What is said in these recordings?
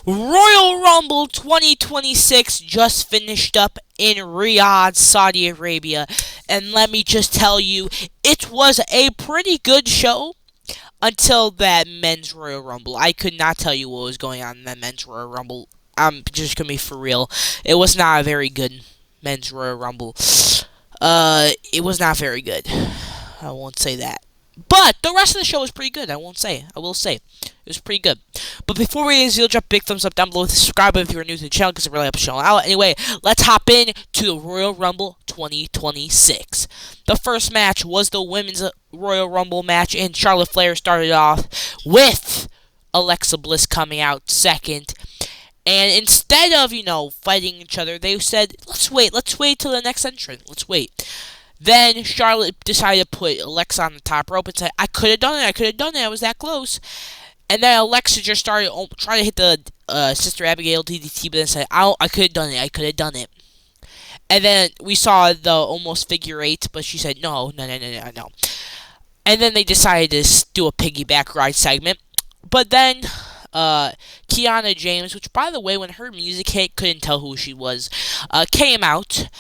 Royal Rumble 2026 just finished up in Riyadh, Saudi Arabia, and let me just tell you, it was a pretty good show until that men's Royal Rumble. I could not tell you what was going on in that men's Royal Rumble. I'm just gonna be for real. It was not a very good men's Royal Rumble. It was not very good. I won't say that. But the rest of the show was pretty good. I won't say. I will say. It was pretty good. But before we get into drop a big thumbs up down below. Subscribe if you're new to the channel because it really helps the channel out. Anyway, let's hop in to the Royal Rumble 2026. The first match was the Women's Royal Rumble match, and Charlotte Flair started off with Alexa Bliss coming out second. And instead of, fighting each other, they said, let's wait till the next entrant. Let's wait. Then Charlotte decided to put Alexa on the top rope and said, I could have done it, I was that close. And then Alexa just started trying to hit the Sister Abigail DDT, but then said, I could have done it. And then we saw the almost figure eight, but she said, no. And then they decided to do a piggyback ride segment. But then Kiana James, which by the way, when her music hit, couldn't tell who she was, came out,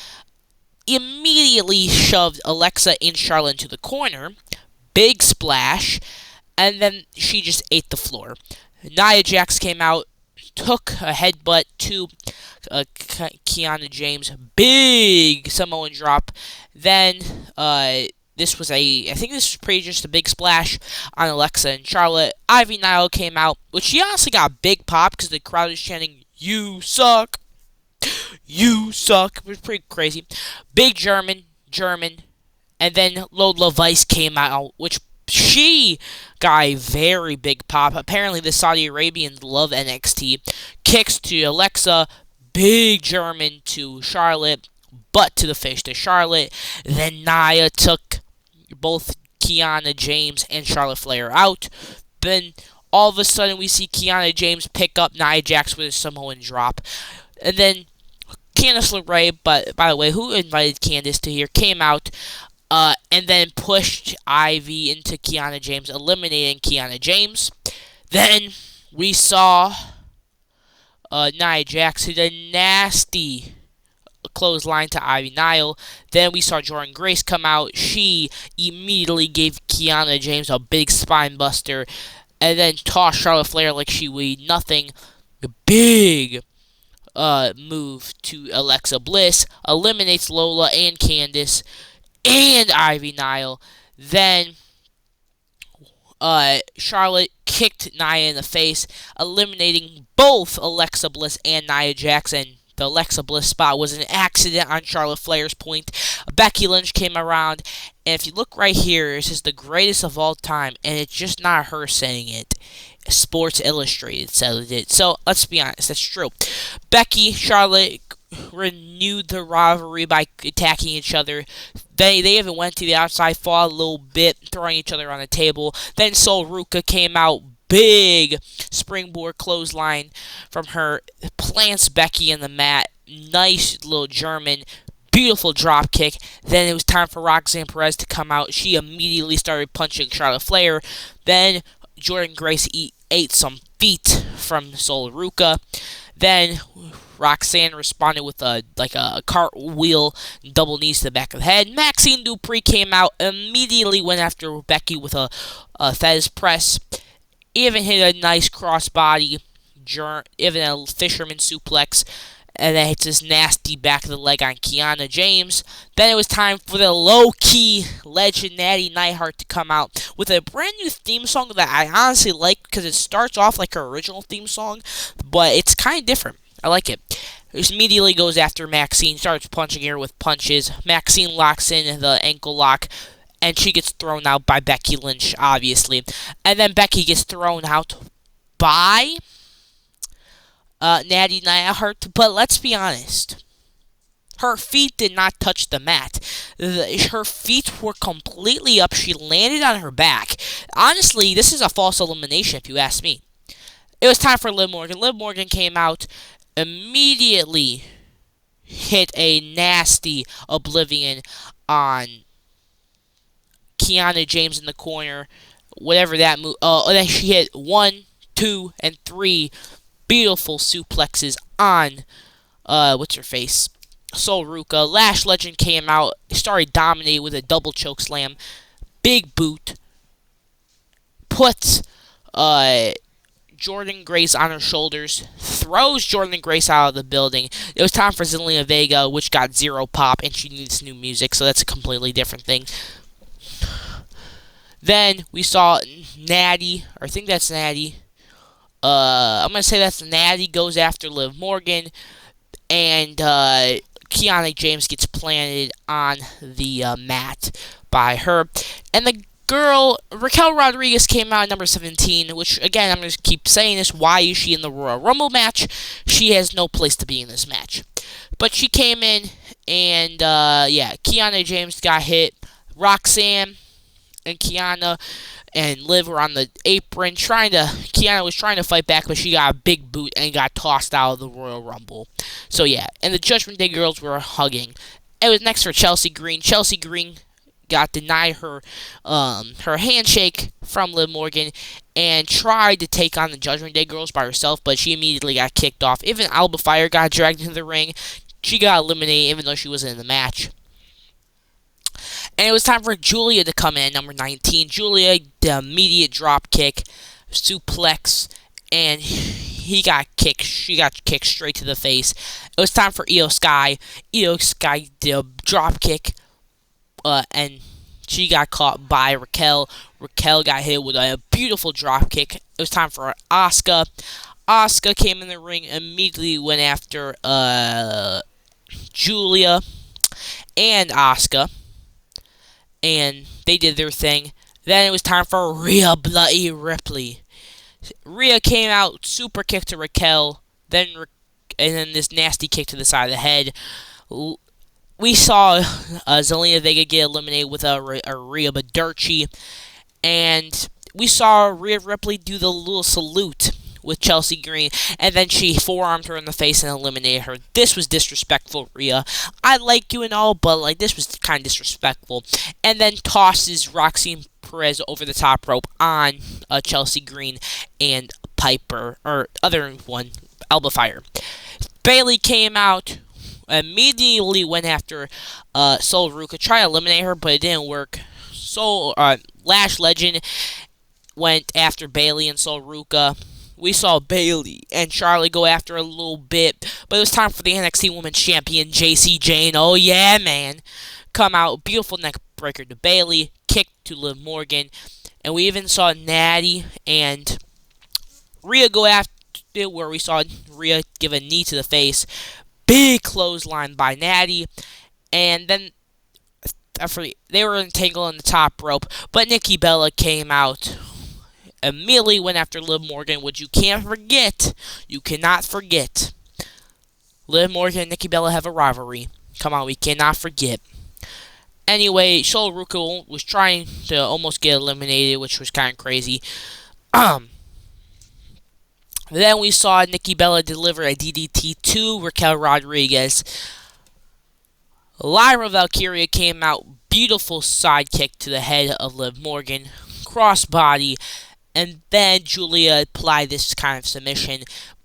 immediately shoved Alexa and Charlotte into the corner, big splash, and then she just ate the floor. Nia Jax came out, took a headbutt to Kiana James, big Samoan drop. Then I think this was pretty just a big splash on Alexa and Charlotte. Ivy Nile came out, which she honestly got a big pop because the crowd was chanting, "You suck! You suck!" It was pretty crazy. Big German, and then Lola Vice came out, which she got a very big pop. Apparently, the Saudi Arabians love NXT. Kicks to Alexa, big German to Charlotte, butt to the face to Charlotte. Then Nia took both Kiana James and Charlotte Flair out. Then all of a sudden, we see Kiana James pick up Nia Jax with a Samoan drop. And then Candice LeRae, but by the way, who invited Candice to here, came out, and then pushed Ivy into Kiana James, eliminating Kiana James. Then we saw Nia Jax hit a nasty clothesline to Ivy Nile. Then we saw Jordynne Grace come out. She immediately gave Kiana James a big spine buster, and then tossed Charlotte Flair like she weighed nothing. A big move to Alexa Bliss, eliminates Lola and Candice and Ivy Nile. Then Charlotte kicked Nia in the face, eliminating both Alexa Bliss and Nia Jax. The Alexa Bliss spot was an accident on Charlotte Flair's point. Becky Lynch came around, and if you look right here, this is the greatest of all time, and it's just not her saying it. Sports Illustrated said it. So let's be honest, that's true. Becky, Charlotte renewed the rivalry by attacking each other. They even went to the outside, fought a little bit, throwing each other on the table. Then Sol Ruca came out, big springboard clothesline from her, plants Becky in the mat. Nice little German, beautiful drop kick. Then it was time for Roxanne Perez to come out. She immediately started punching Charlotte Flair. Then Jordynne Grace ate some feet from Sol Ruca. Then Roxanne responded with a cartwheel, double knees to the back of the head. Maxine Dupree came out, immediately went after Becky with a Fez press. Even hit a nice crossbody, even a fisherman suplex, and then hits this nasty back of the leg on Kiana James. Then it was time for the low-key legend Natty Neidhart to come out with a brand new theme song that I honestly like because it starts off like her original theme song, but it's kind of different. I like it. It immediately goes after Maxine, starts punching her with punches. Maxine locks in the ankle lock, and she gets thrown out by Becky Lynch, obviously. And then Becky gets thrown out by Natty Neidhart. But let's be honest, her feet did not touch the mat. Her feet were completely up. She landed on her back. Honestly, this is a false elimination, if you ask me. It was time for Liv Morgan. Liv Morgan came out, immediately hit a nasty Oblivion on Kiana James in the corner, whatever that move. Then she hit 1, 2, and 3 beautiful suplexes on what's her face? Sol Ruka. Lash Legend came out, started dominating with a double choke slam. Big boot. Puts Jordynne Grace on her shoulders. Throws Jordynne Grace out of the building. It was time for Zelina Vega, which got 0 pop, and she needs new music, so that's a completely different thing. Then we saw Natty, or I think that's Natty. I'm going to say that's Natty goes after Liv Morgan, and Kiana James gets planted on the mat by her. And the girl, Raquel Rodriguez, came out at number 17, which, again, I'm going to keep saying this. Why is she in the Royal Rumble match? She has no place to be in this match. But she came in, and, Kiana James got hit. Roxanne and Kiana and Liv were on the apron Kiana was trying to fight back, but she got a big boot and got tossed out of the Royal Rumble. So yeah, and the Judgment Day girls were hugging. It was next for Chelsea Green. Chelsea Green got denied her handshake from Liv Morgan and tried to take on the Judgment Day girls by herself, but she immediately got kicked off. Even Alba Fire got dragged into the ring. She got eliminated even though she wasn't in the match. And it was time for Julia to come in, number 19. Julia, the immediate drop kick, suplex, and she got kicked straight to the face. It was time for Io Sky. Io Sky did a drop kick, and she got caught by Raquel. Raquel got hit with a beautiful drop kick. It was time for Asuka. Asuka came in the ring, immediately went after Julia and Asuka. And they did their thing. Then it was time for Rhea Bloody Ripley. Rhea came out, super kick to Raquel, and then this nasty kick to the side of the head. We saw Zelina Vega get eliminated with a Rhea Baderchi, and we saw Rhea Ripley do the little salute with Chelsea Green, and then she forearmed her in the face and eliminated her. This was disrespectful, Rhea. I like you and all, but this was kind of disrespectful. And then tosses Roxanne Perez over the top rope on Chelsea Green and Piper, or other one, Alba Fire. Bayley came out, immediately went after Sol Ruka, tried to eliminate her, but it didn't work. Lash Legend went after Bayley and Sol Ruka. We saw Bayley and Charlotte go after her a little bit, but it was time for the NXT Women's Champion, Jacy Jayne. Oh yeah, man. Come out, beautiful neck breaker to Bayley, kick to Liv Morgan, and we even saw Natty and Rhea go after it, where we saw Rhea give a knee to the face. Big clothesline by Natty, and then they were entangled in the top rope, but Nikki Bella came out. Immediately went after Liv Morgan, which you can't forget. You cannot forget. Liv Morgan and Nikki Bella have a rivalry. Come on, we cannot forget. Anyway, Sol Ruka was trying to almost get eliminated, which was kind of crazy. Then we saw Nikki Bella deliver a DDT to Raquel Rodriguez. Lyra Valkyria came out, beautiful sidekick to the head of Liv Morgan, crossbody. And then Julia applied this kind of submission.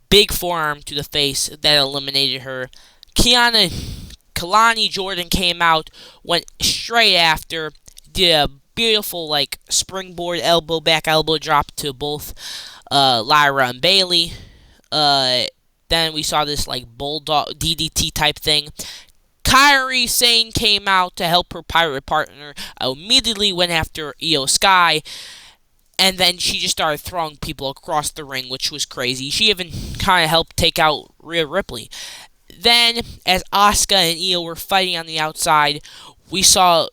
Big forearm to the face that eliminated her. Kalani Jordan came out, went straight after, did a beautiful springboard back elbow drop to both Lyra and Bayley. Then we saw this bulldog DDT type thing. Kairi Sane came out to help her pirate partner. Immediately went after Io Sky. And then she just started throwing people across the ring, which was crazy. She even kind of helped take out Rhea Ripley. Then, as Asuka and Io were fighting on the outside, we saw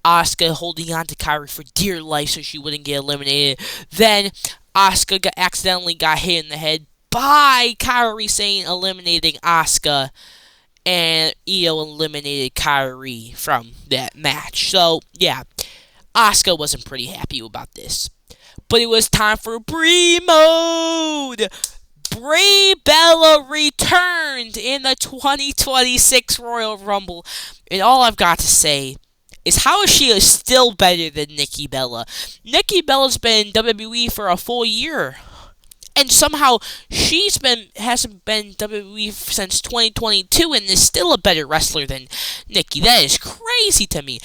Asuka holding on to Kairi for dear life so she wouldn't get eliminated. Then, Asuka accidentally got hit in the head by Kairi Sane, eliminating Asuka. And Io eliminated Kairi from that match. So, yeah, Asuka wasn't pretty happy about this. But it was time for Brie Mode! Brie Bella returned in the 2026 Royal Rumble. And all I've got to say is how is she still better than Nikki Bella? Nikki Bella's been in WWE for a full year. And somehow hasn't been WWE since 2022 and is still a better wrestler than Nikki. That is crazy to me.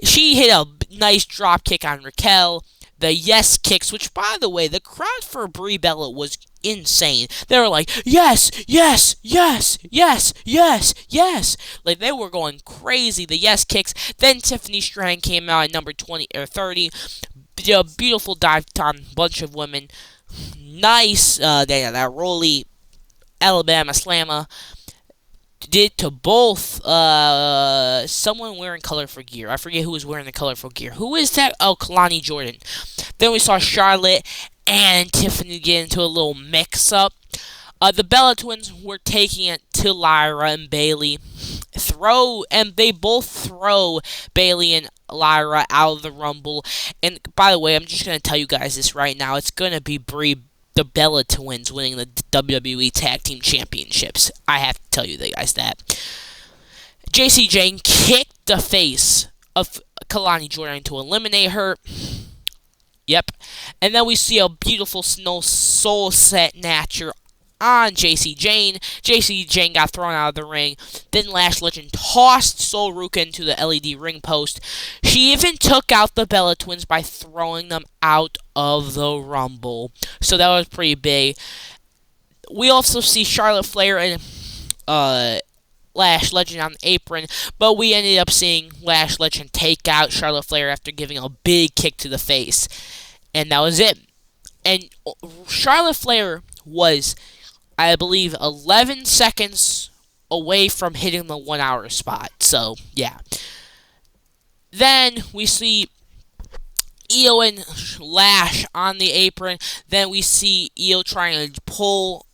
She hit a nice drop kick on Raquel. The yes kicks, which by the way, the crowd for Brie Bella was insane. They were like, yes, yes, yes, yes, yes, yes. Like they were going crazy. The yes kicks. Then Tiffany Stratton came out at number 20 or 30. A beautiful dive on a bunch of women. Nice, that Rolly Alabama Slammer did to both someone wearing colorful gear. I forget who was wearing the colorful gear. Who is that? Oh, Kalani Jordan. Then we saw Charlotte and Tiffany get into a little mix-up. The Bella Twins were taking it to Lyra and Bayley. They both throw Bayley and Lyra out of the Rumble. And by the way, I'm just going to tell you guys this right now. It's going to be the Bella Twins winning the WWE Tag Team Championships. I have to tell you guys that. Jacy Jayne kicked the face of Kalani Jordan to eliminate her. Yep. And then we see a beautiful soul set snatcher on Jacy Jayne. Jacy Jayne got thrown out of the ring. Then Lash Legend tossed Sol Ruca into the LED ring post. She even took out the Bella Twins by throwing them out of the Rumble. So that was pretty big. We also see Charlotte Flair and Lash Legend on the apron, but we ended up seeing Lash Legend take out Charlotte Flair after giving a big kick to the face. And that was it. And Charlotte Flair was, I believe, 11 seconds away from hitting the 1 hour spot. So, yeah. Then we see Io and Lash on the apron. Then we see Io trying to pull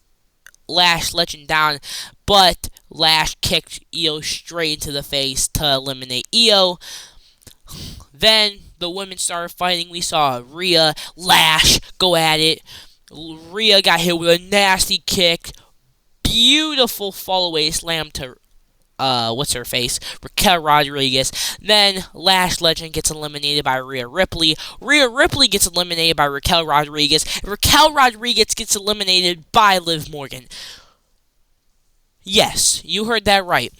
Lash Legend down, but Lash kicked Io straight into the face to eliminate Io. Then the women started fighting. We saw Rhea, Lash go at it. Rhea got hit with a nasty kick. Beautiful fall-away slam to, what's-her-face? Raquel Rodriguez. Then Lash Legend gets eliminated by Rhea Ripley. Rhea Ripley gets eliminated by Raquel Rodriguez. Raquel Rodriguez gets eliminated by Liv Morgan. Yes, you heard that right.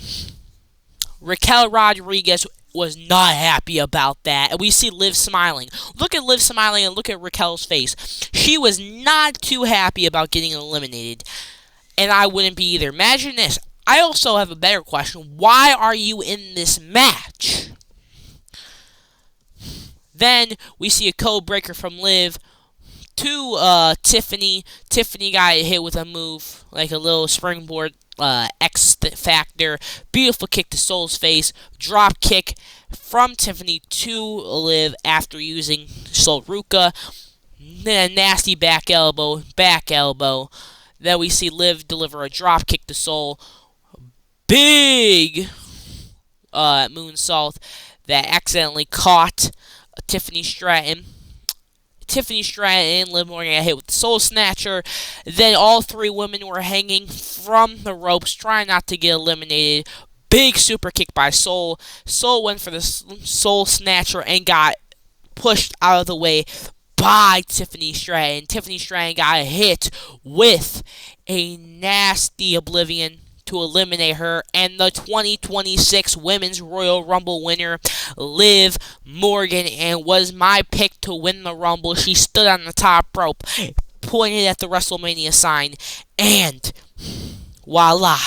Raquel Rodriguez was not happy about that. And we see Liv smiling. Look at Liv smiling and look at Raquel's face. She was not too happy about getting eliminated. And I wouldn't be either. Imagine this. I also have a better question. Why are you in this match? Then we see a code breaker from Liv to Tiffany. Tiffany got hit with a move, like a little springboard X Factor. Beautiful kick to Sol's face. Drop kick from Tiffany to Liv after using Sol Ruca. Then a nasty back elbow. Then we see Liv deliver a drop kick to Sol. Big moonsault that accidentally caught Tiffany Stratton. Tiffany Stratton and Liv Morgan got hit with the Soul Snatcher. Then all three women were hanging from the ropes, trying not to get eliminated. Big super kick by Soul. Soul went for the Soul Snatcher and got pushed out of the way by Tiffany Stratton. Tiffany Stratton got hit with a nasty Oblivion to eliminate her, and the 2026 Women's Royal Rumble winner, Liv Morgan, and was my pick to win the Rumble. She stood on the top rope, pointed at the WrestleMania sign, and voila,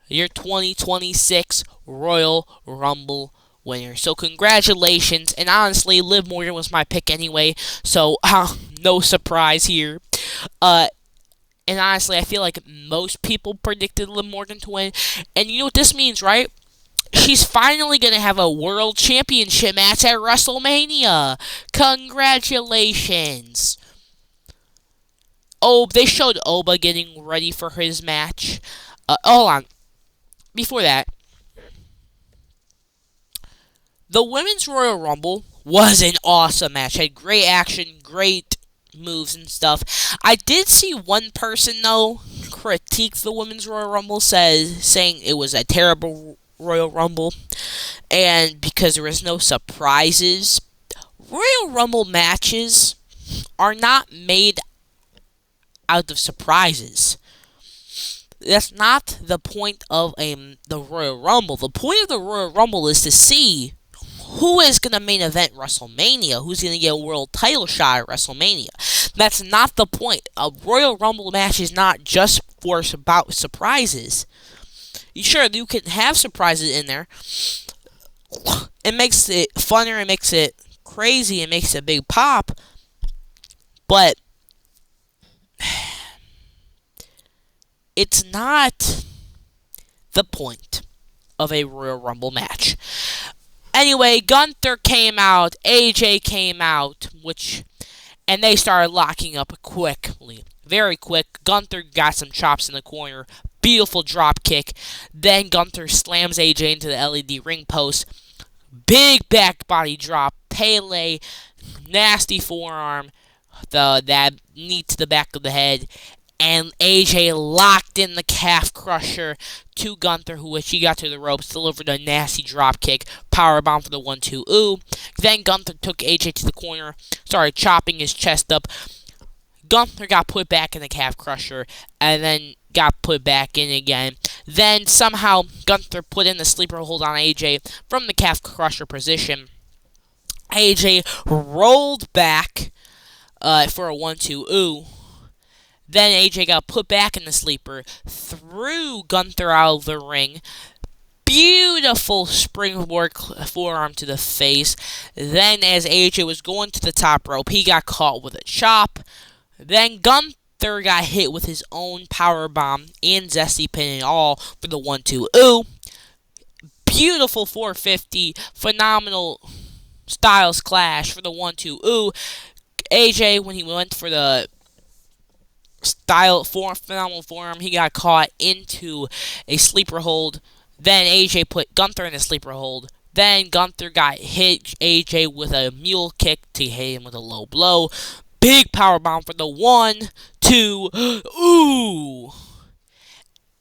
your 2026 Royal Rumble winner. So congratulations, and honestly, Liv Morgan was my pick anyway, so no surprise here. And honestly, I feel like most people predicted Liv Morgan to win. And you know what this means, right? She's finally going to have a World Championship match at WrestleMania. Congratulations. Oh, they showed Oba getting ready for his match. Hold on. Before that, the Women's Royal Rumble was an awesome match. Had great action, great moves and stuff. I did see one person, though, critique the Women's Royal Rumble, saying it was a terrible Royal Rumble, and because there was no surprises. Royal Rumble matches are not made out of surprises. That's not the point of the Royal Rumble. The point of the Royal Rumble is to see who is going to main event WrestleMania, who's going to get a world title shot at WrestleMania. That's not the point. A Royal Rumble match is not just for about surprises. Sure, you can have surprises in there. It makes it funner, it makes it crazy, it makes it a big pop, but it's not the point of a Royal Rumble match. Anyway, Gunther came out, AJ came out, and they started locking up quickly. Very quick. Gunther got some chops in the corner. Beautiful drop kick. Then Gunther slams AJ into the LED ring post. Big back body drop. Pele. Nasty forearm. That knee to the back of the head. And AJ locked in the calf crusher to Gunther, which he got to the ropes, delivered a nasty drop kick, powerbomb for the 1-2 ooh. Then Gunther took AJ to the corner, started chopping his chest up. Gunther got put back in the calf crusher, and then got put back in again. Then somehow Gunther put in the sleeper hold on AJ from the calf crusher position. AJ rolled back for a 1-2 ooh. Then AJ got put back in the sleeper, threw Gunther out of the ring. Beautiful springboard forearm to the face. Then as AJ was going to the top rope, he got caught with a chop. Then Gunther got hit with his own powerbomb and zesty pin and all for the 1-2 ooh. Beautiful 450, phenomenal Styles Clash for the 1-2 ooh. AJ, when he went for the phenomenal forearm, he got caught into a sleeper hold. Then AJ put Gunther in a sleeper hold. Then Gunther got hit AJ with a mule kick to hit him with a low blow. Big powerbomb for the 1-2 ooh.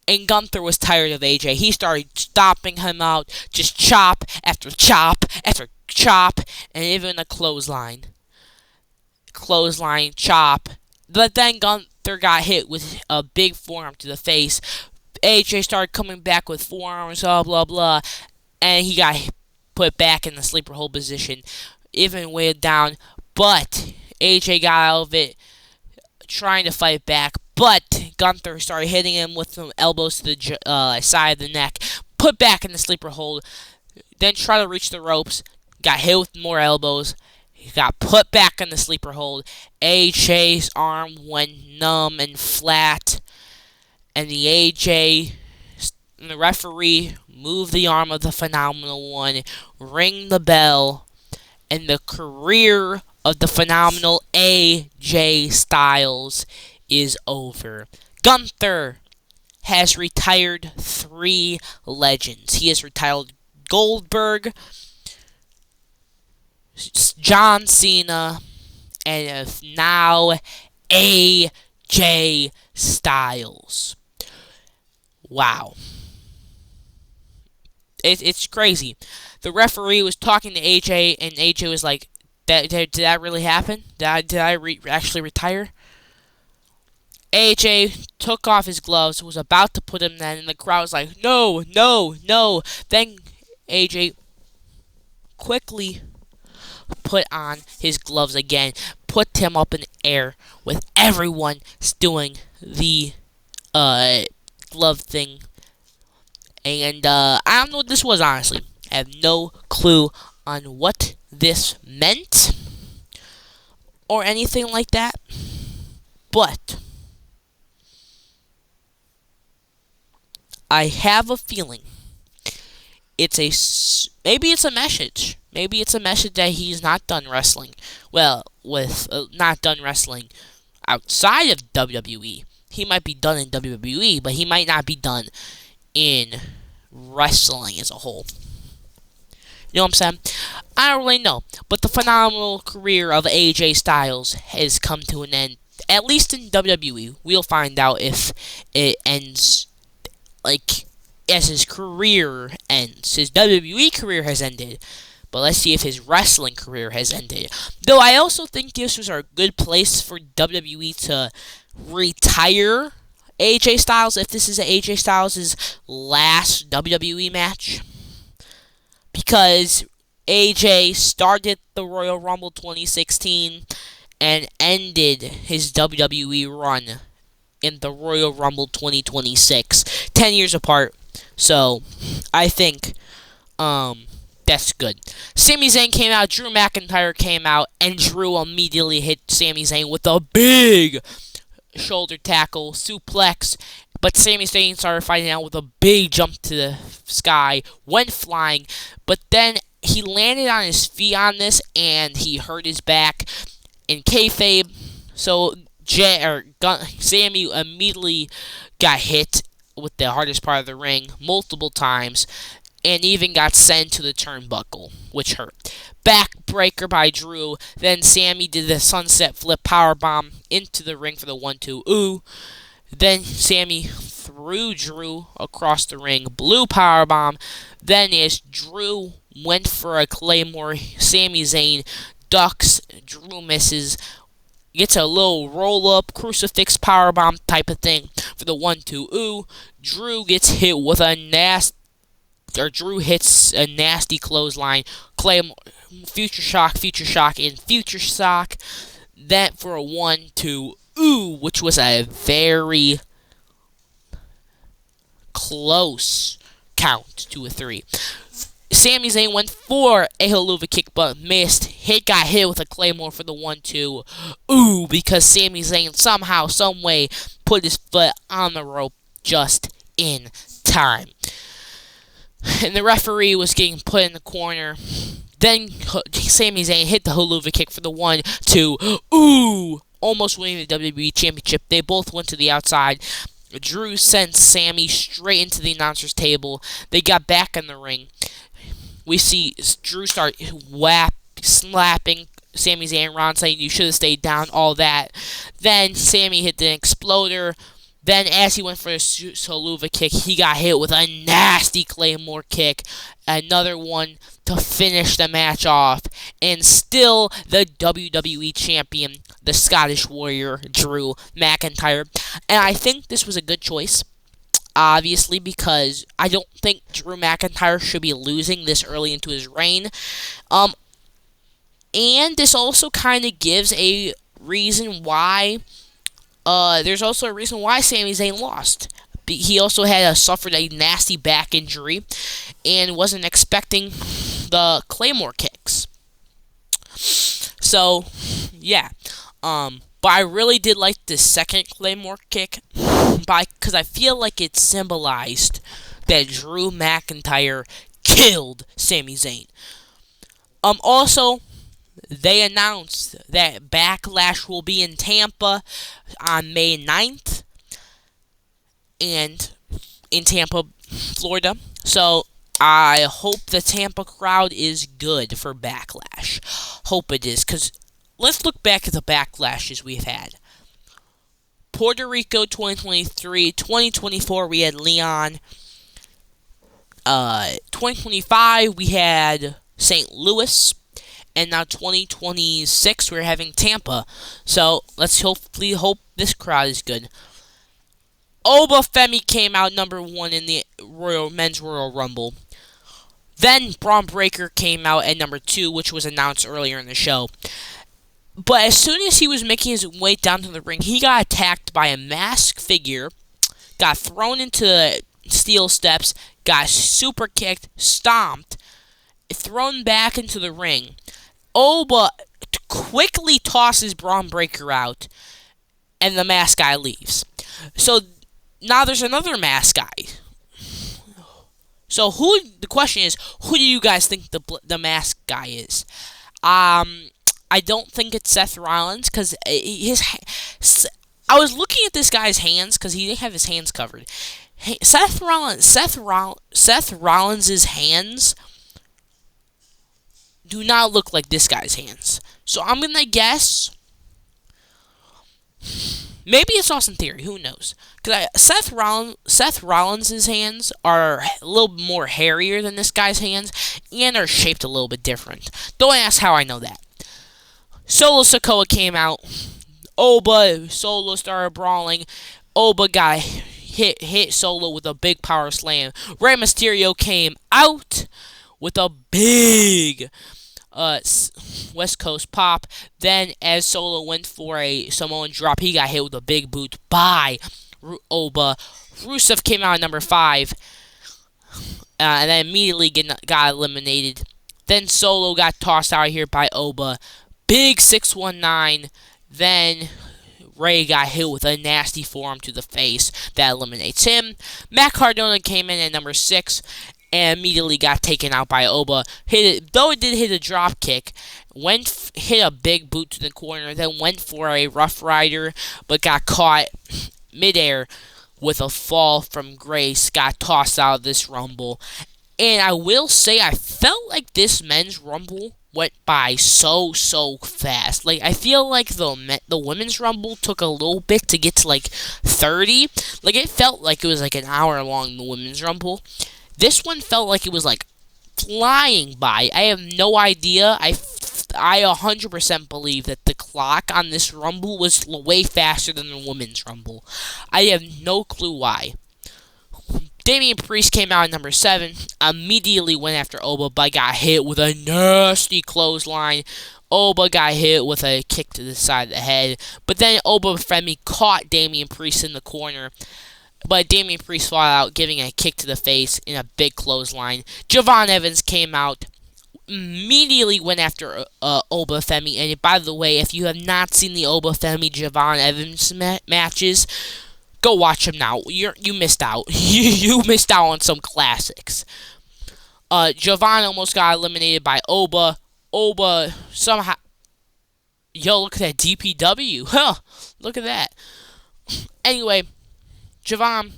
And Gunther was tired of AJ. He started stomping him out, just chop after chop after chop, and even a clothesline chop. But then Gunther got hit with a big forearm to the face. AJ started coming back with forearms, blah blah, and he got put back in the sleeper hold position, even weighed down. But AJ got out of it, trying to fight back. But Gunther started hitting him with some elbows to the side of the neck, put back in the sleeper hold, then tried to reach the ropes, got hit with more elbows. He got put back in the sleeper hold. AJ's arm went numb and flat. And the referee moved the arm of the Phenomenal One, ring the bell, and the career of the Phenomenal AJ Styles is over. Gunther has retired 3 legends. He has retired Goldberg, John Cena, and now AJ Styles. Wow. It's crazy. The referee was talking to AJ, and AJ was like, did that really happen? Did I actually retire? AJ took off his gloves, was about to put them in, and the crowd was like, no, no, no. Then AJ quickly put on his gloves again, put him up in the air with everyone doing the glove thing. And I don't know what this was, honestly. I have no clue on what this meant or anything like that. But I have a feeling maybe it's a message. Maybe it's a message that he's not done wrestling. Well, with not done wrestling outside of WWE. He might be done in WWE, but he might not be done in wrestling as a whole. You know what I'm saying? I don't really know. But the phenomenal career of AJ Styles has come to an end. At least in WWE. We'll find out if it ends as his career ends. His WWE career has ended. But let's see if his wrestling career has ended. Though I also think this was a good place for WWE to retire AJ Styles if this is AJ Styles' last WWE match. Because AJ started the Royal Rumble 2016 and ended his WWE run in the Royal Rumble 2026. 10 years apart. So, I think that's good. Sami Zayn came out, Drew McIntyre came out, and Drew immediately hit Sami Zayn with a big shoulder tackle, suplex. But Sami Zayn started fighting out with a big jump to the sky, went flying, but then he landed on his feet on this, and he hurt his back in kayfabe. So Sami immediately got hit with the hardest part of the ring multiple times, and even got sent to the turnbuckle, which hurt. Backbreaker by Drew. Then Sami did the sunset flip powerbomb into the ring for the 1-2. Ooh. Then Sami threw Drew across the ring. Blue powerbomb. Then as Drew went for a Claymore, Sami Zayn ducks. Drew misses. Gets a little roll-up, crucifix powerbomb type of thing for the 1-2. Ooh. Drew gets hit with a Drew hits a nasty clothesline. Claymore, future shock, and future shock. That for a 1-2. Ooh, which was a very close count to a 3. Sami Zayn went for a Helluva Kick but missed. Got hit with a Claymore for the 1-2. Ooh, because Sami Zayn somehow, someway put his foot on the rope just in time. And the referee was getting put in the corner. Then Sami Zayn hit the Helluva Kick for the 1-2. Ooh! Almost winning the WWE Championship. They both went to the outside. Drew sent Sami straight into the announcer's table. They got back in the ring. We see Drew start slapping Sami Zayn around, saying you should have stayed down, all that. Then Sami hit the exploder. Then as he went for a Helluva Kick, he got hit with a nasty Claymore kick. Another one to finish the match off. And still the WWE Champion, the Scottish Warrior, Drew McIntyre. And I think this was a good choice. Obviously, because I don't think Drew McIntyre should be losing this early into his reign. And this also kind of gives a reason why... there's also a reason why Sami Zayn lost. He also suffered a nasty back injury and wasn't expecting the Claymore kicks. So, yeah. But I really did like the second Claymore kick because I feel like it symbolized that Drew McIntyre killed Sami Zayn. Also, they announced that Backlash will be in Tampa on May 9th and in Tampa, Florida. So I hope the Tampa crowd is good for Backlash. Hope it is, because let's look back at the Backlashes we've had. Puerto Rico 2023, 2024 we had Leon. 2025 we had St. Louis. And now 2026, we're having Tampa. So, let's hopefully hope this crowd is good. Obafemi came out number 1 in the Men's Royal Rumble. Then Braun Breaker came out at number 2, which was announced earlier in the show. But as soon as he was making his way down to the ring, he got attacked by a masked figure, got thrown into the steel steps, got super kicked, stomped, thrown back into the ring. Oba quickly tosses Braun Breaker out, and the masked guy leaves. So now there's another masked guy. So the question is, who do you guys think the masked guy is? I don't think it's Seth Rollins, because I was looking at this guy's hands because he didn't have his hands covered. Seth Rollins' hands do not look like this guy's hands. So I'm gonna guess Maybe it's Austin Theory. Who knows? Because Seth Rollins' hands are a little more hairier than this guy's hands, and are shaped a little bit different. Don't ask how I know that. Solo Sikoa came out. Oba Solo started brawling. Oba got hit Solo with a big power slam. Rey Mysterio came out with a big West Coast pop. Then, as Solo went for a Samoan drop, he got hit with a big boot by Oba. Rusev came out at number 5, and then immediately got eliminated. Then Solo got tossed out of here by Oba. Big 619. Then Rey got hit with a nasty forearm to the face that eliminates him. Matt Cardona came in at number 6 and immediately got taken out by Oba. Though it did hit a drop kick, hit a big boot to the corner, then went for a Rough Rider, but got caught midair with a fall from Grace, got tossed out of this Rumble. And I will say, I felt like this men's Rumble went by so fast. Like, I feel like the women's Rumble took a little bit to get to like 30. Like, it felt like it was like an hour long, the women's Rumble. This one felt like it was like flying by. I have no idea. I 100% believe that the clock on this Rumble was way faster than the women's Rumble. I have no clue why. Damian Priest came out at number 7, immediately went after Oba, but got hit with a nasty clothesline. Oba got hit with a kick to the side of the head, but then Oba Femi caught Damian Priest in the corner. But Damian Priest fought out, giving a kick to the face in a big clothesline. Javon Evans came out, immediately went after Oba Femi. And by the way, if you have not seen the Oba Femi Javon Evans matches, go watch them now. You missed out. You missed out on some classics. Javon almost got eliminated by Oba. Oba somehow... Yo, look at that DPW. Huh, look at that. Anyway, Javon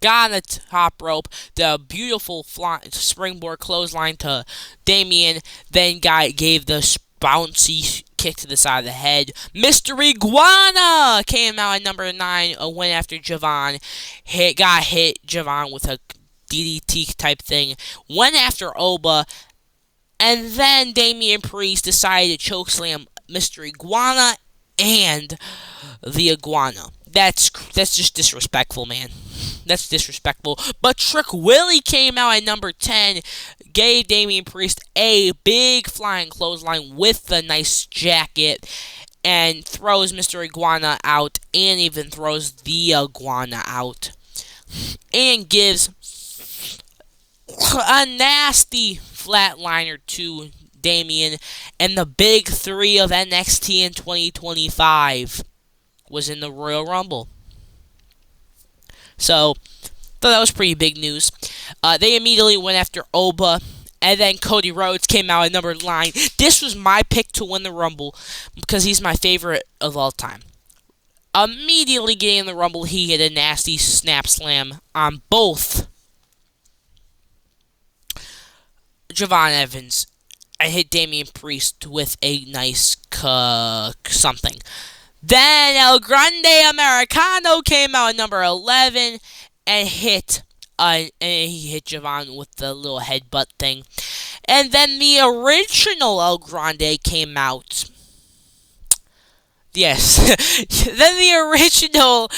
got on the top rope, the beautiful springboard clothesline to Damian, then gave the bouncy kick to the side of the head. Mr. Iguana came out at number 9, went after Javon, got hit Javon with a DDT type thing, went after Oba, and then Damian Priest decided to chokeslam Mr. Iguana and the Iguana. That's just disrespectful, man. That's disrespectful. But Trick Willie came out at number 10, gave Damian Priest a big flying clothesline with the nice jacket, and throws Mr. Iguana out, and even throws the Iguana out, and gives a nasty flatliner to Damian, and the big 3 of NXT in 2025 was in the Royal Rumble. So, thought that was pretty big news. They immediately went after Oba, and then Cody Rhodes came out at number 9. This was my pick to win the Rumble, because he's my favorite of all time. Immediately getting in the Rumble, he hit a nasty snap slam on both Javon Evans. I hit Damian Priest with a nice something. Then El Grande Americano came out at number 11 and he hit Javon with the little headbutt thing. And then the original El Grande came out. Yes. Then the original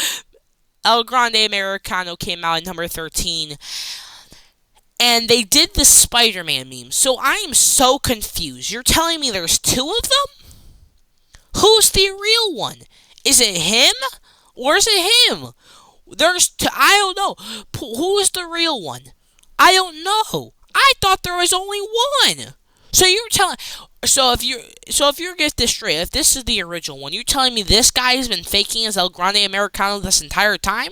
El Grande Americano came out at number 13. And they did the Spider-Man meme. So I am so confused. You're telling me there's 2 of them? Who's the real one? Is it him? Or is it him? I don't know. Who is the real one? I don't know. I thought there was only one. So you're telling... So if you get this straight, if this is the original one, you're telling me this guy has been faking as El Grande Americano this entire time?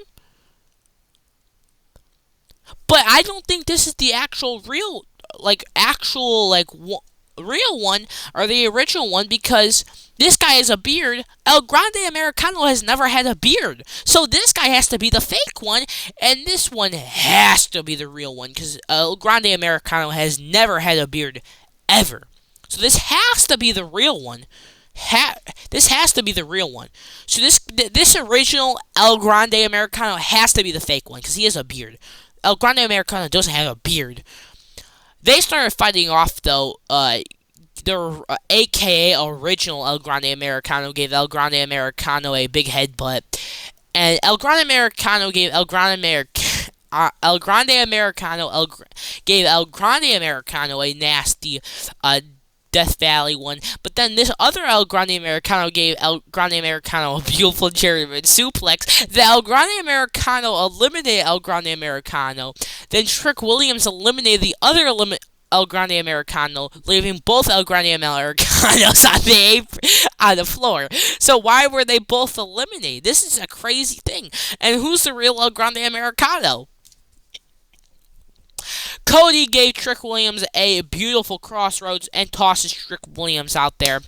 But I don't think this is the real one, or the original one, because this guy has a beard. El Grande Americano has never had a beard. So this guy has to be the fake one, and this one has to be the real one, because El Grande Americano has never had a beard, ever. So this has to be the real one. This has to be the real one. So this original El Grande Americano has to be the fake one because he has a beard. El Grande Americano doesn't have a beard. They started fighting off though. The AKA original El Grande Americano gave El Grande Americano a big headbutt, and El Grande Americano gave El Grande Americano gave El Grande Americano a nasty Death Valley one. But then this other El Grande Americano gave El Grande Americano a beautiful German suplex. The El Grande Americano eliminated El Grande Americano. Then Trick Williams eliminated the other El Grande Americano, leaving both El Grande Americanos on the floor. So why were they both eliminated? This is a crazy thing. And who's the real El Grande Americano? Cody gave Trick Williams a beautiful crossroads and tosses Trick Williams out there.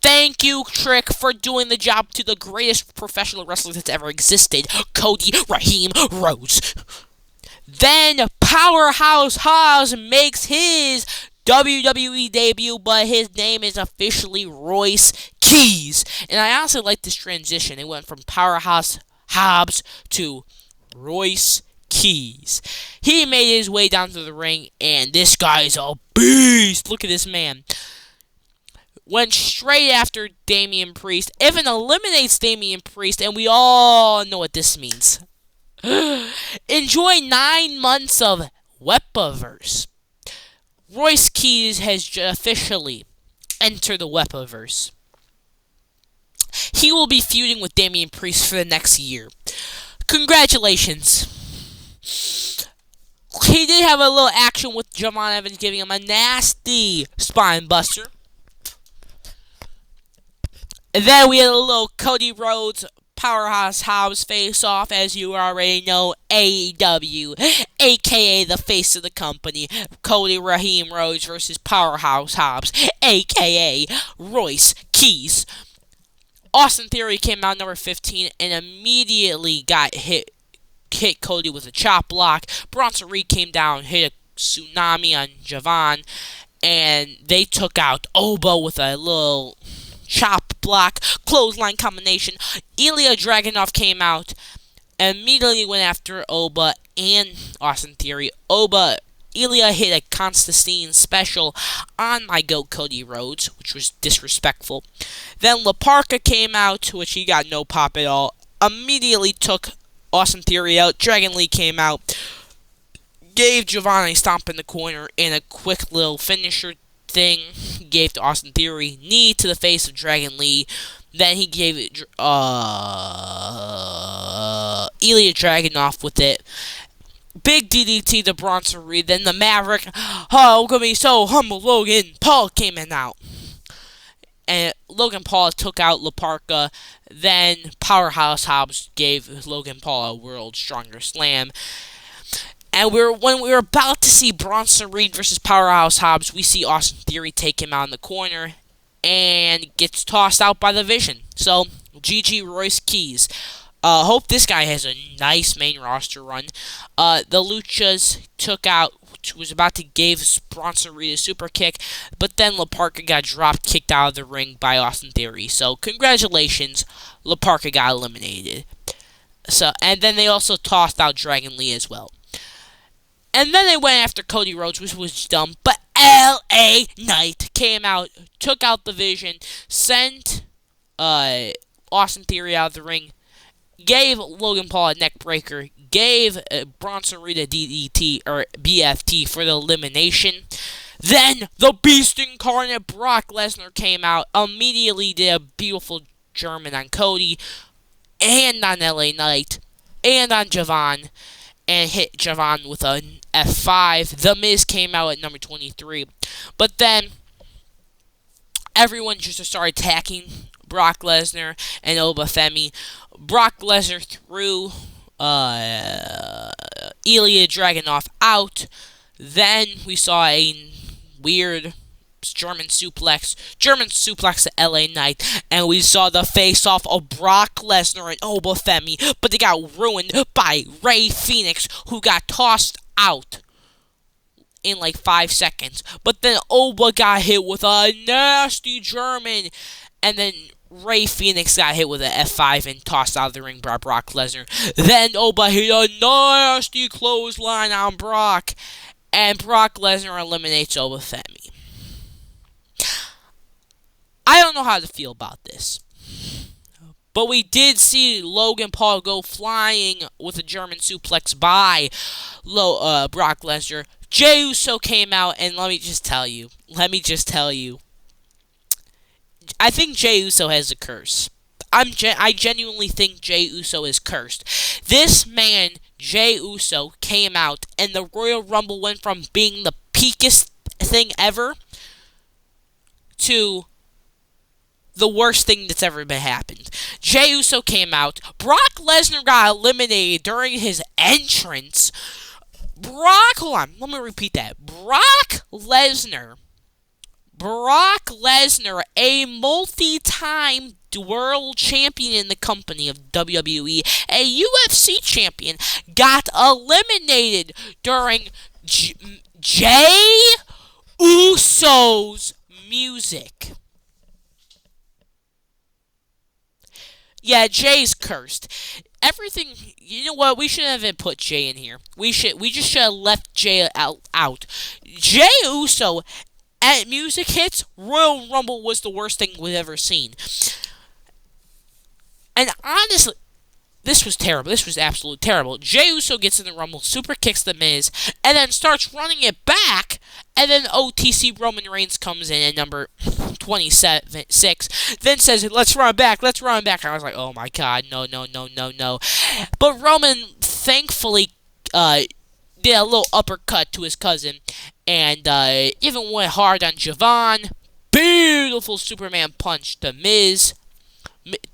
Thank you, Trick, for doing the job to the greatest professional wrestler that's ever existed, Cody Raheem Rhodes. Then Powerhouse Hobbs makes his WWE debut, but his name is officially Royce Keys. And I honestly like this transition. It went from Powerhouse Hobbs to Royce Keys. He made his way down to the ring, and this guy's a beast. Look at this man. Went straight after Damian Priest, even eliminates Damian Priest, and we all know what this means. Enjoy 9 months of Wepaverse. Royce Keys has officially entered the Wepaverse. He will be feuding with Damian Priest for the next year. Congratulations. He did have a little action with Javon Evans, giving him a nasty spine buster. And then we had a little Cody Rhodes Powerhouse Hobbs face off, as you already know, AEW, aka the face of the company, Cody Raheem Rhodes versus Powerhouse Hobbs, aka Royce Keys. Austin Theory came out number 15 and immediately got hit Cody with a chop block. Bronson Reed came down, hit a tsunami on Javon, and they took out Oba with a little chop block, clothesline combination. Ilya Dragunov came out and immediately went after Oba and Austin Theory. Ilya hit a Constantine special on my goat Cody Rhodes, which was disrespectful. Then La Parka came out, which he got no pop at all. Immediately took Austin Theory out. Dragon Lee came out, gave Giovanni a stomp in the corner and a quick little finisher thing. He gave to Austin Theory, knee to the face of Dragon Lee. Then he gave it Ilya Dragunov with it. Big DDT to Bronson Reed. Then the Maverick, oh, gonna be so humble, Logan Paul came in out. And Logan Paul took out La Parka. Then Powerhouse Hobbs gave Logan Paul a World Stronger Slam. And when we were about to see Bronson Reed versus Powerhouse Hobbs, we see Austin Theory take him out in the corner and gets tossed out by the Vision. So, GG Royce Keys. Hope this guy has a nice main roster run. The Luchas took out, was about to give Bronson Reed a super kick, but then La Parka got drop kicked out of the ring by Austin Theory. So, congratulations, La Parka got eliminated. So, and then they also tossed out Dragon Lee as well. And then they went after Cody Rhodes, which was dumb. But LA Knight came out, took out the Vision, sent Austin Theory out of the ring, gave Logan Paul a neck breaker, gave Bronson Reed a DDT or BFT for the elimination. Then the Beast Incarnate Brock Lesnar came out, immediately did a beautiful German on Cody and on LA Knight and on Javon, and hit Javon with an F5. The Miz came out at number 23. But then everyone just started attacking Brock Lesnar and Oba Femi. Brock Lesnar threw Ilya Dragunov out. Then we saw a weird German suplex to LA Knight, and we saw the face-off of Brock Lesnar and Oba Femi, but they got ruined by Rey Fenix, who got tossed out in like 5 seconds. But then Oba got hit with a nasty German, And then Ray Phoenix got hit with an F5 and tossed out of the ring by Brock Lesnar. Then Oba hit a nasty clothesline on Brock. And Brock Lesnar eliminates Oba Femi. I don't know how to feel about this. But we did see Logan Paul go flying with a German suplex by Brock Lesnar. Jey Uso came out, and let me just tell you. I think Jey Uso has a curse. I genuinely think Jey Uso is cursed. This man, Jey Uso, came out, and the Royal Rumble went from being the peakest thing ever to the worst thing that's ever been happened. Jey Uso came out. Brock Lesnar got eliminated during his entrance. Hold on, let me repeat that. Brock Lesnar, a multi-time world champion in the company of WWE, a UFC champion, got eliminated during Jey Uso's music. Yeah, Jay's cursed. Everything, you know what? We shouldn't have put Jay in here. We just should have left Jay out. Jey Uso at music hits, Royal Rumble was the worst thing we've ever seen. And honestly, this was terrible. This was absolutely terrible. Jey Uso gets in the Rumble, super kicks The Miz, and then starts running it back. And then OTC Roman Reigns comes in at number 26. Then says, let's run back. And I was like, oh my god, no. But Roman thankfully did a little uppercut to his cousin. And even went hard on Javon. Beautiful Superman punch to Miz.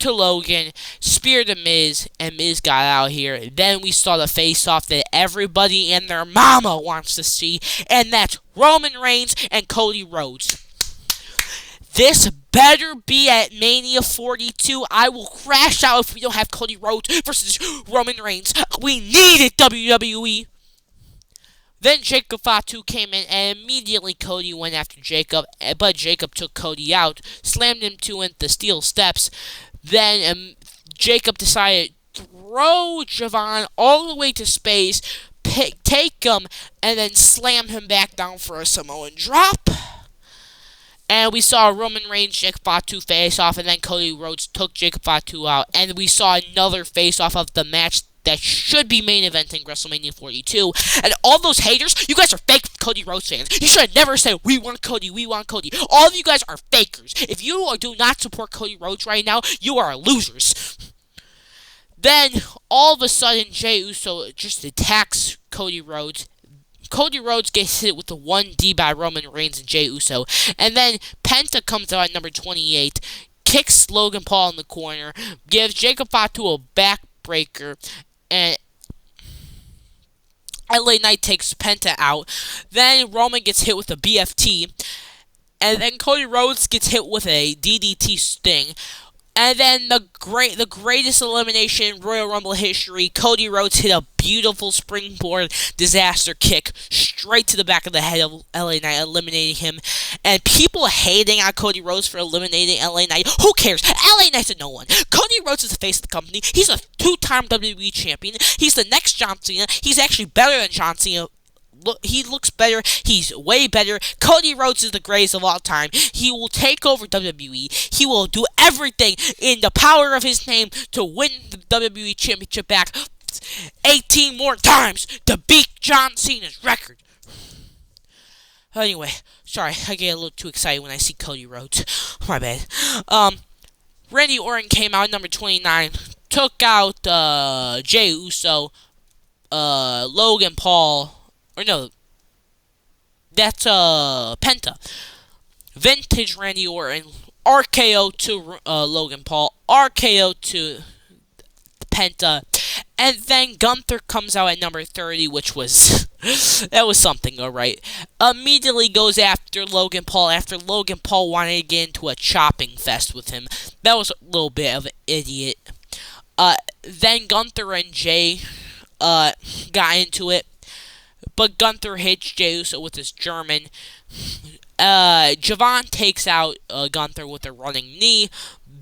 To Logan, spear to Miz, and Miz got out here. Then we saw the face-off that everybody and their mama wants to see, and that's Roman Reigns and Cody Rhodes. This better be at Mania 42. I will crash out if we don't have Cody Rhodes versus Roman Reigns. We need it, WWE. Then Jacob Fatu came in, and immediately Cody went after Jacob, but Jacob took Cody out, slammed him into the steel steps. Then Jacob decided to throw Javon all the way to space, take him, and then slam him back down for a Samoan drop. And we saw Roman Reigns, Jacob Fatu face off, and then Cody Rhodes took Jacob Fatu out, and we saw another face off of the match that should be main eventing WrestleMania 42. And all those haters, you guys are fake Cody Rhodes fans. You should have never said, we want Cody. All of you guys are fakers. If you do not support Cody Rhodes right now, you are losers. Then, all of a sudden, Jey Uso just attacks Cody Rhodes. Cody Rhodes gets hit with the 1D by Roman Reigns and Jey Uso. And then, Penta comes out at number 28, kicks Logan Paul in the corner, gives Jacob Fatu a backbreaker, and LA Knight takes Penta out. Then Roman gets hit with a BFT. And then Cody Rhodes gets hit with a DDT Sting. And then the greatest elimination in Royal Rumble history, Cody Rhodes hit a beautiful springboard disaster kick straight to the back of the head of LA Knight, eliminating him. And people hating on Cody Rhodes for eliminating LA Knight. Who cares? LA Knight's a no one. Cody Rhodes is the face of the company. He's a 2-time WWE champion. He's the next John Cena. He's actually better than John Cena. He looks better. He's way better. Cody Rhodes is the greatest of all time. He will take over WWE. He will do everything in the power of his name to win the WWE Championship back 18 more times to beat John Cena's record. Anyway, sorry, I get a little too excited when I see Cody Rhodes. My bad. Randy Orton came out at number 29, took out Jey Uso, Logan Paul. Or no, that's Penta. Vintage Randy Orton, RKO to Logan Paul, RKO to Penta, and then Gunther comes out at number 30, which was that was something, alright. Immediately goes after Logan Paul after Logan Paul wanted to get into a chopping fest with him. That was a little bit of an idiot. Then Gunther and Jay got into it. But Gunther hits Jey Uso with his German. Javon takes out Gunther with a running knee.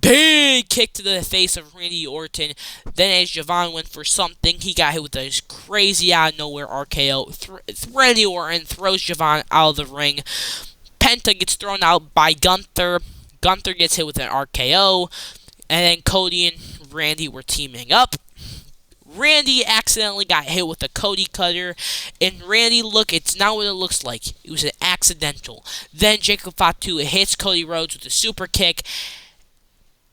Big kick to the face of Randy Orton. Then as Javon went for something, he got hit with a crazy out of nowhere RKO. Randy Orton throws Javon out of the ring. Penta gets thrown out by Gunther. Gunther gets hit with an RKO. And then Cody and Randy were teaming up. Randy accidentally got hit with a Cody cutter. And Randy, look, it's not what it looks like. It was an accidental. Then Jacob Fatu hits Cody Rhodes with a super kick.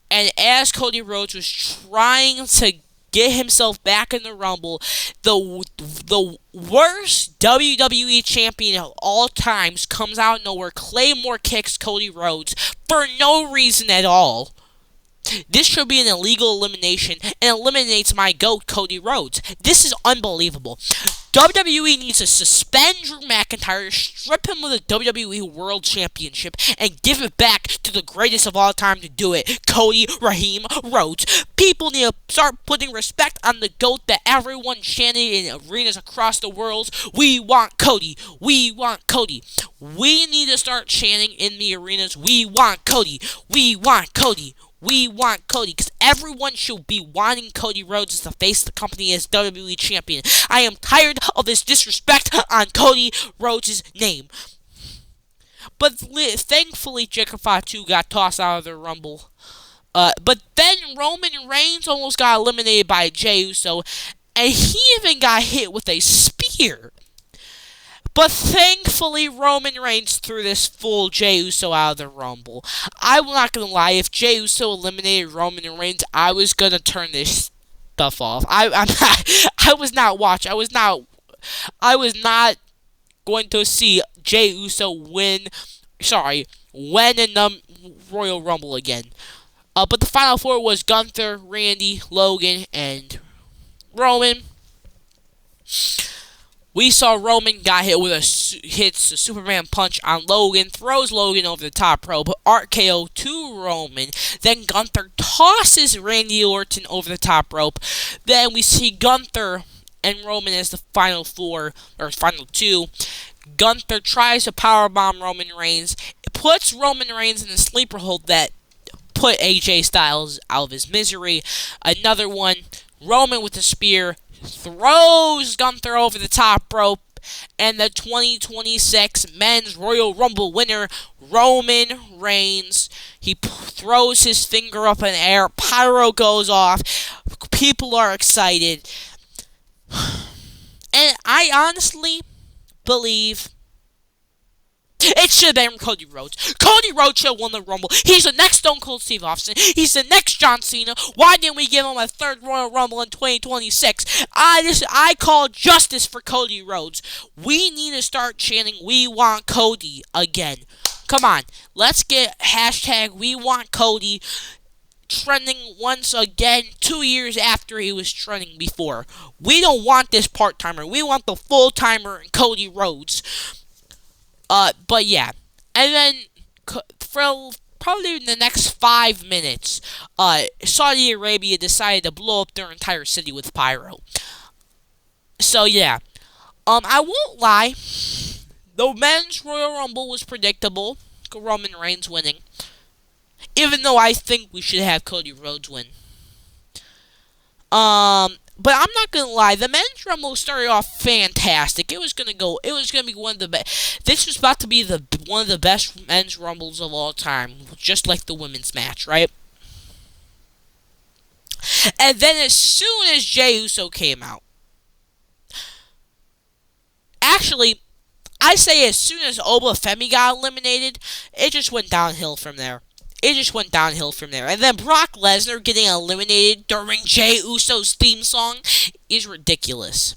And as Cody Rhodes was trying to get himself back in the Rumble, the worst WWE champion of all times comes out of nowhere. Claymore kicks Cody Rhodes for no reason at all. This should be an illegal elimination and eliminates my GOAT, Cody Rhodes. This is unbelievable. WWE needs to suspend Drew McIntyre, strip him of the WWE World Championship, and give it back to the greatest of all time to do it, Cody Raheem Rhodes. People need to start putting respect on the GOAT that everyone chanted in arenas across the world. We want Cody. We want Cody. We need to start chanting in the arenas. We want Cody. We want Cody. We want Cody, because everyone should be wanting Cody Rhodes to face the company as WWE Champion. I am tired of this disrespect on Cody Rhodes' name. But thankfully, Jacob Fatu got tossed out of the Rumble. But then Roman Reigns almost got eliminated by Jey Uso, and he even got hit with a spear. But thankfully, Roman Reigns threw this fool Jey Uso out of the Rumble. I'm not gonna lie, if Jey Uso eliminated Roman Reigns, I was gonna turn this stuff off. I was not going to see Jey Uso win in the Royal Rumble again. But the final four was Gunther, Randy, Logan, and Roman. We saw Roman got hit with hits a Superman punch on Logan, throws Logan over the top rope, RKO to Roman. Then Gunther tosses Randy Orton over the top rope. Then we see Gunther and Roman as the final two. Gunther tries to powerbomb Roman Reigns. It puts Roman Reigns in a sleeper hold that put AJ Styles out of his misery. Another one, Roman with a spear throws Gunther over the top rope, and the 2026 Men's Royal Rumble winner, Roman Reigns, he throws his finger up in the air, pyro goes off, people are excited, and I honestly believe it should have been Cody Rhodes. Cody Rhodes should have won the Rumble. He's the next Stone Cold Steve Austin. He's the next John Cena. Why didn't we give him a third Royal Rumble in 2026? I call justice for Cody Rhodes. We need to start chanting, "We want Cody" again. Come on. Let's get hashtag "We want Cody" trending once again 2 years after he was trending before. We don't want this part-timer. We want the full-timer Cody Rhodes. But yeah, and then for probably the next 5 minutes, Saudi Arabia decided to blow up their entire city with pyro. So yeah, I won't lie, the Men's Royal Rumble was predictable, Roman Reigns winning, even though I think we should have Cody Rhodes win. But I'm not gonna lie, the Men's Rumble started off fantastic. It was gonna be one of the best. This was about to be one of the best Men's Rumbles of all time, just like the women's match, right? And then as soon as Jey Uso came out, actually, I say as soon as Oba Femi got eliminated, it just went downhill from there. And then Brock Lesnar getting eliminated during Jey Uso's theme song is ridiculous.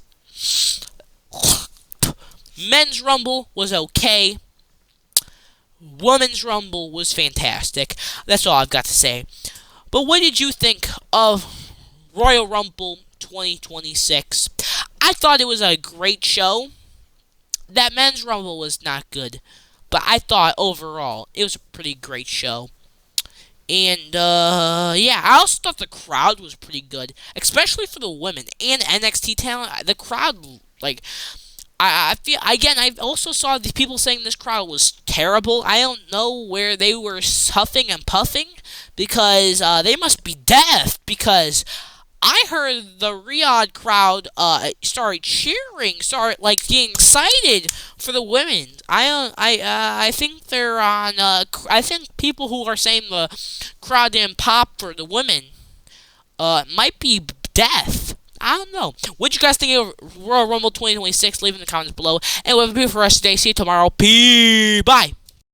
Men's Rumble was okay. Women's Rumble was fantastic. That's all I've got to say. But what did you think of Royal Rumble 2026? I thought it was a great show. That Men's Rumble was not good, but I thought overall it was a pretty great show. And, yeah, I also thought the crowd was pretty good, especially for the women and NXT talent. The crowd, I feel again. I also saw these people saying this crowd was terrible. I don't know where they were huffing and puffing because they must be deaf. Because I heard the Riyadh crowd started cheering, started like getting excited for the women. I think they're on. I think people who are saying the crowd didn't pop for the women might be deaf. I don't know. What you guys think of Royal Rumble 2026? Leave in the comments below. And we'll be for us today. See you tomorrow. Peace. Bye.